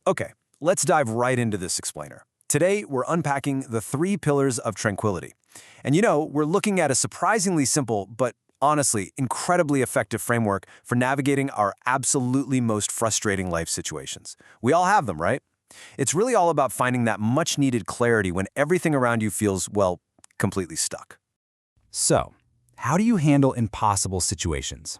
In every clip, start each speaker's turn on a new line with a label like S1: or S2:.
S1: Okay, let's dive right into this explainer. Today, we're unpacking the three pillars of tranquility. And we're looking at a surprisingly simple, but honestly, incredibly effective framework for navigating our absolutely most frustrating life situations. We all have them, right? It's really all about finding that much-needed clarity when everything around you feels, well, completely stuck.
S2: So, how do you handle impossible situations?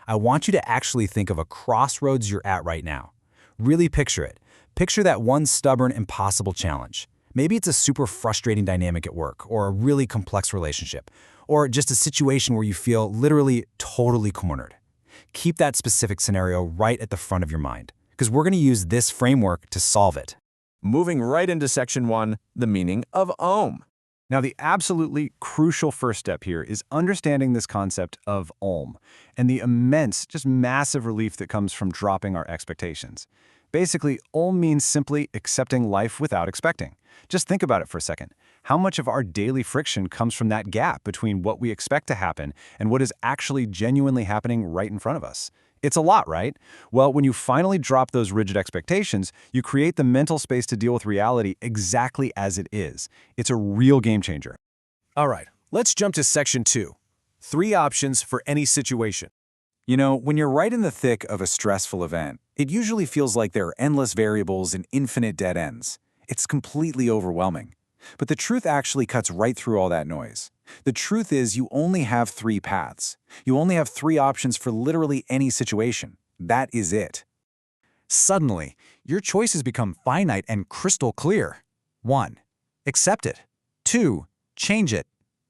S2: I want you to actually think of a crossroads you're at right now. Really picture it. Picture that one stubborn, impossible challenge. Maybe it's a super frustrating dynamic at work, or a really complex relationship, or just a situation where you feel literally totally cornered. Keep that specific scenario right at the front of your mind, because we're going to use this framework to solve it.
S1: Moving right into section 1, the meaning of Om.
S3: Now, the absolutely crucial first step here is understanding this concept of Om and the immense, just massive relief that comes from dropping our expectations. Basically, Om means simply accepting life without expecting. Just think about it for a second. How much of our daily friction comes from that gap between what we expect to happen and what is actually genuinely happening right in front of us? It's a lot, right? Well, when you finally drop those rigid expectations, you create the mental space to deal with reality exactly as it is. It's a real game changer.
S1: All right, let's jump to section 2. 3 options for any situation.
S2: When you're right in the thick of a stressful event, it usually feels like there are endless variables and infinite dead ends. It's completely overwhelming. But the truth actually cuts right through all that noise. The truth is you only have 3 paths. You only have 3 options for literally any situation. That is it. Suddenly, your choices become finite and crystal clear. 1. Accept it. 2. Change it.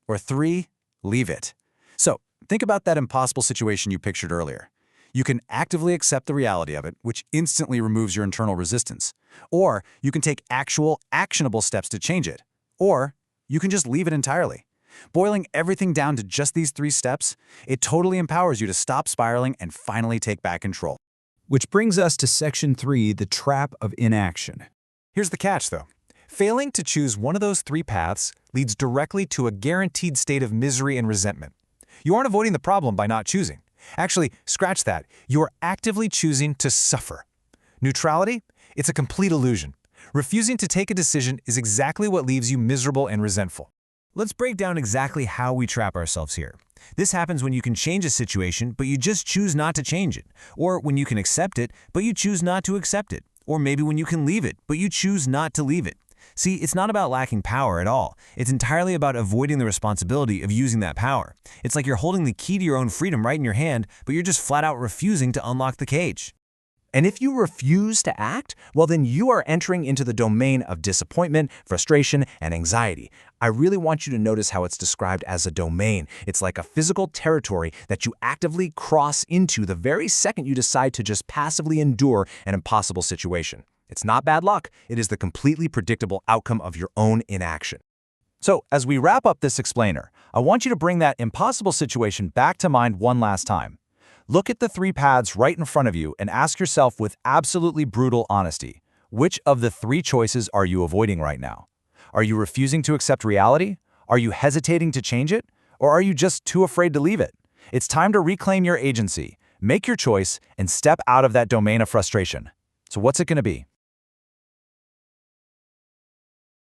S2: Or 3. Leave it. So, think about that impossible situation you pictured earlier. You can actively accept the reality of it, which instantly removes your internal resistance. Or you can take actual, actionable steps to change it. Or you can just leave it entirely. Boiling everything down to just these 3 steps, it totally empowers you to stop spiraling and finally take back control.
S3: Which brings us to section 3, the trap of inaction.
S1: Here's the catch, though. Failing to choose one of those 3 paths leads directly to a guaranteed state of misery and resentment. You aren't avoiding the problem by not choosing. Actually, scratch that. You're actively choosing to suffer. Neutrality? It's a complete illusion. Refusing to take a decision is exactly what leaves you miserable and resentful. Let's break down exactly how we trap ourselves here. This happens when you can change a situation, but you just choose not to change it. Or when you can accept it, but you choose not to accept it. Or maybe when you can leave it, but you choose not to leave it. See, it's not about lacking power at all. It's entirely about avoiding the responsibility of using that power. It's like you're holding the key to your own freedom right in your hand, but you're just flat out refusing to unlock the cage.
S2: And if you refuse to act, well then you are entering into the domain of disappointment, frustration, and anxiety. I really want you to notice how it's described as a domain. It's like a physical territory that you actively cross into the very second you decide to just passively endure an impossible situation. It's not bad luck, it is the completely predictable outcome of your own inaction. So, as we wrap up this explainer, I want you to bring that impossible situation back to mind one last time. Look at the 3 paths right in front of you and ask yourself with absolutely brutal honesty, which of the 3 choices are you avoiding right now? Are you refusing to accept reality? Are you hesitating to change it? Or are you just too afraid to leave it? It's time to reclaim your agency, make your choice, and step out of that domain of frustration. So what's it going to be?